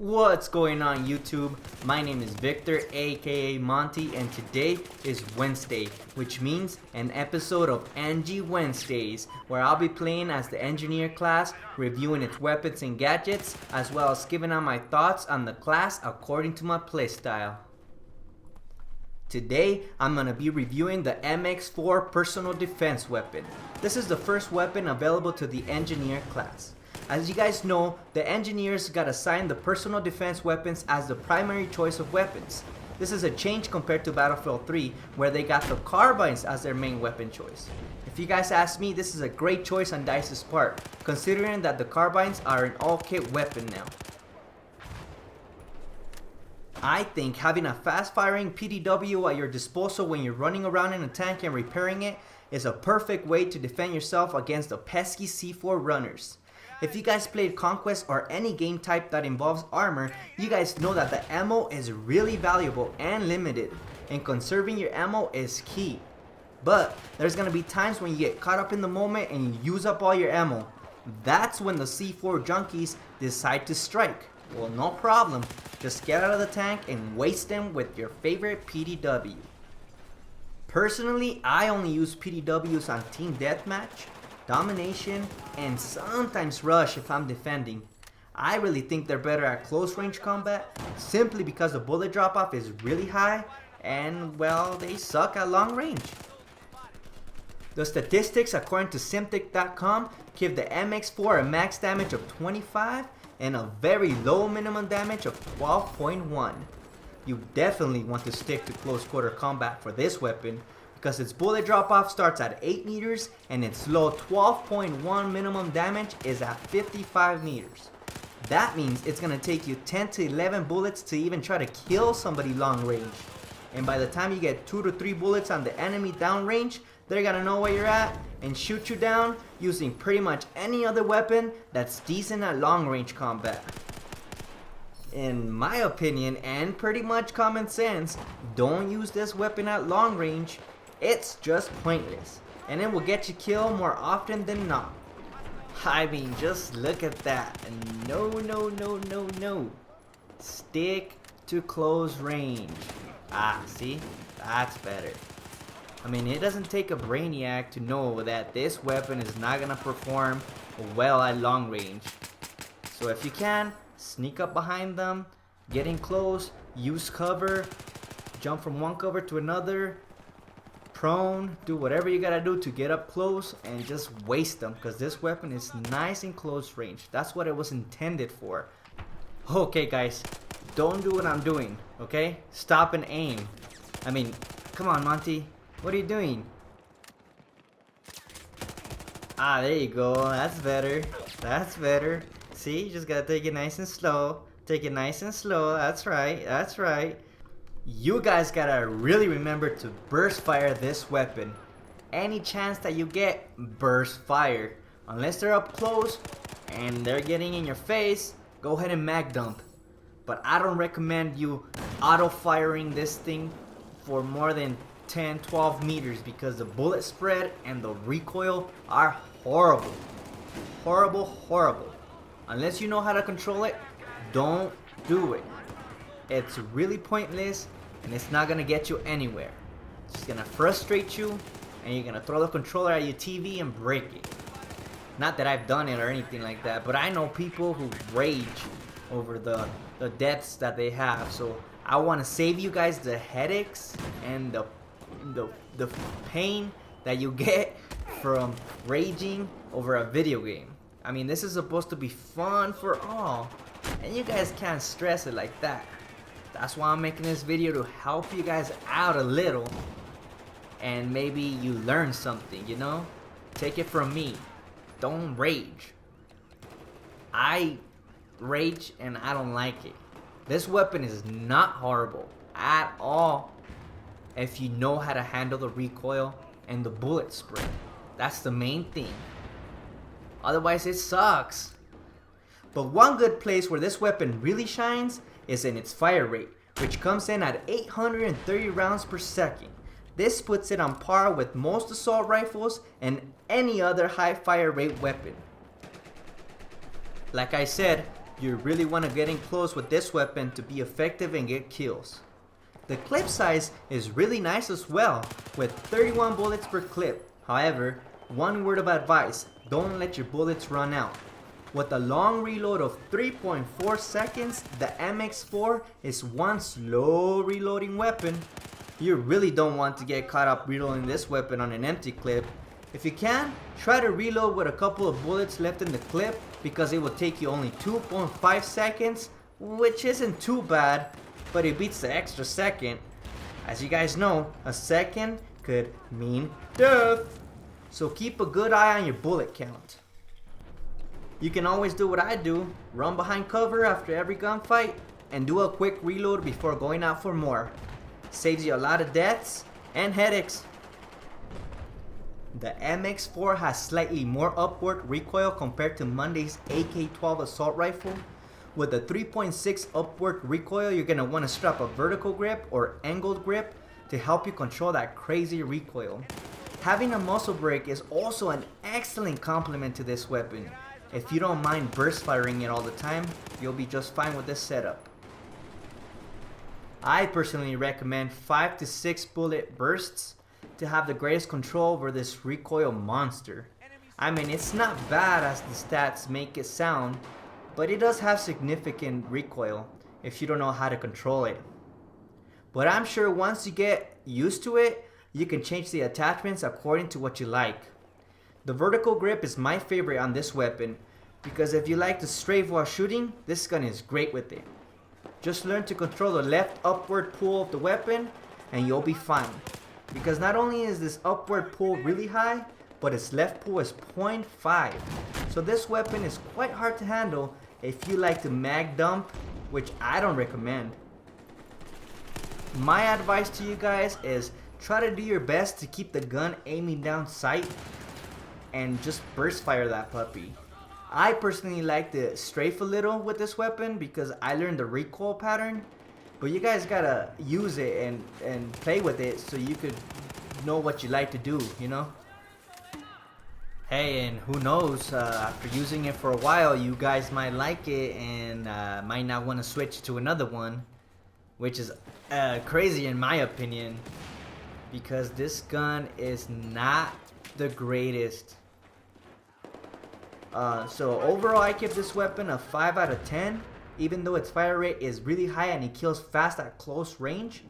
What's going on YouTube? My name is Victor, aka Montee, and today is Wednesday, which means an episode of Engi Wednesdays, where I'll be playing as the engineer class, reviewing its weapons and gadgets, as well as giving out my thoughts on the class according to my playstyle. Today, I'm going to be reviewing the MX4 personal defense weapon. This is the first weapon available to the engineer class. As you guys know, the engineers got assigned the personal defense weapons as the primary choice of weapons. This is a change compared to Battlefield 3, where they got the carbines as their main weapon choice. If you guys ask me, this is a great choice on DICE's part, considering that the carbines are an all-kit weapon now. I think having a fast-firing PDW at your disposal when you're running around in a tank and repairing it is a perfect way to defend yourself against the pesky C4 runners. If you guys played Conquest or any game type that involves armor, you guys know that the ammo is really valuable and limited, and conserving your ammo is key. But there's gonna be times when you get caught up in the moment and you use up all your ammo. That's when the C4 junkies decide to strike. Well, no problem. Just get out of the tank and waste them with your favorite PDW. Personally, I only use PDWs on Team Deathmatch, Domination, and sometimes Rush if I'm defending. I really think they're better at close range combat simply because the bullet drop off is really high and, well, they suck at long range. The statistics according to Simtic.com give the MX4 a max damage of 25 and a very low minimum damage of 12.1. You definitely want to stick to close quarter combat for this weapon, because its bullet drop off starts at 8 meters and its low 12.1 minimum damage is at 55 meters. That means it's going to take you 10 to 11 bullets to even try to kill somebody long range. And by the time you get 2 to 3 bullets on the enemy down range, they're going to know where you're at and shoot you down using pretty much any other weapon that's decent at long range combat. In my opinion, and pretty much common sense, don't use this weapon at long range. It's just pointless, and it will get you killed more often than not. I mean, just look at that. No. Stick to close range. See? That's better. I mean, it doesn't take a brainiac to know that this weapon is not gonna perform well at long range. So if you can, sneak up behind them, get in close, use cover, jump from one cover to another, prone, do whatever you gotta do to get up close and just waste them, because this weapon is nice in close range. That's what it was intended for. Okay guys, don't do what I'm doing, okay? Stop and aim. I mean, come on Montee, what are you doing? There you go, that's better. That's better. See, you just gotta take it nice and slow. Take it nice and slow, that's right. You guys gotta really remember to burst fire this weapon. Any chance that you get, burst fire. Unless they're up close and they're getting in your face, go ahead and mag dump. But I don't recommend you auto firing this thing for more than 10-12 meters, because the bullet spread and the recoil are horrible. Horrible. Unless you know how to control it, don't do it. It's really pointless and it's not gonna get you anywhere. It's just gonna frustrate you and you're gonna throw the controller at your TV and break it. Not that I've done it or anything like that, but I know people who rage over the deaths that they have. So I want to save you guys the headaches and the pain that you get from raging over a video game. I mean, this is supposed to be fun for all, and you guys can't stress it like that. That's why I'm making this video, to help you guys out a little, and maybe you learn something, you know? Take it from me. Don't rage. I rage and I don't like it. This weapon is not horrible at all if you know how to handle the recoil and the bullet spread. That's the main thing. Otherwise, it sucks. But one good place where this weapon really shines is in its fire rate, which comes in at 830 rounds per second. This puts it on par with most assault rifles and any other high fire rate weapon. Like I said, You really want to get in close with this weapon to be effective and get kills. The clip size is really nice as well, with 31 bullets per clip. However, one word of advice, don't let your bullets run out. With a long reload of 3.4 seconds, the MX4 is one slow reloading weapon. You really don't want to get caught up reloading this weapon on an empty clip. If you can, try to reload with a couple of bullets left in the clip because it will take you only 2.5 seconds, which isn't too bad, but it beats the extra second. As you guys know, a second could mean death. So keep a good eye on your bullet count. You can always do what I do, run behind cover after every gunfight, and do a quick reload before going out for more. Saves you a lot of deaths and headaches. The MX4 has slightly more upward recoil compared to Montee's AK-12 assault rifle. With a 3.6 upward recoil, you're going to want to strap a vertical grip or angled grip to help you control that crazy recoil. Having a muzzle brake is also an excellent complement to this weapon. If you don't mind burst firing it all the time, you'll be just fine with this setup. I personally recommend 5 to 6 bullet bursts to have the greatest control over this recoil monster. I mean, it's not bad as the stats make it sound, but it does have significant recoil if you don't know how to control it. But I'm sure once you get used to it, you can change the attachments according to what you like. The vertical grip is my favorite on this weapon because if you like to strafe while shooting, this gun is great with it. Just learn to control the left upward pull of the weapon and you'll be fine. Because not only is this upward pull really high, but its left pull is 0.5. So this weapon is quite hard to handle if you like to mag dump, which I don't recommend. My advice to you guys is try to do your best to keep the gun aiming down sight and just burst fire that puppy. I personally like to strafe a little with this weapon because I learned the recoil pattern, but you guys gotta use it and play with it so you could know what you like to do, you know? Hey, and who knows, after using it for a while, you guys might like it and might not want to switch to another one, which is crazy in my opinion, because this gun is not the greatest. So overall, I give this weapon a 5 out of 10. Even though its fire rate is really high and it kills fast at close range,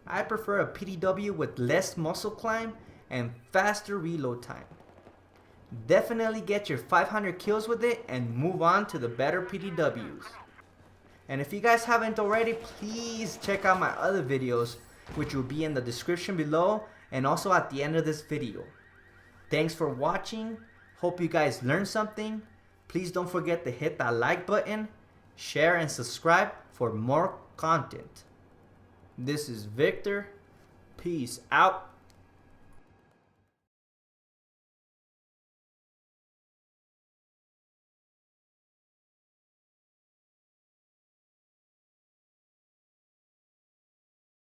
I prefer a PDW with less muscle climb and faster reload time. Definitely get your 500 kills with it and move on to the better PDWs. And if you guys haven't already, please check out my other videos, which will be in the description below and also at the end of this video. Thanks for watching. Hope you guys learned something. Please don't forget to hit that like button, share and subscribe for more content. This is Victor. Peace out.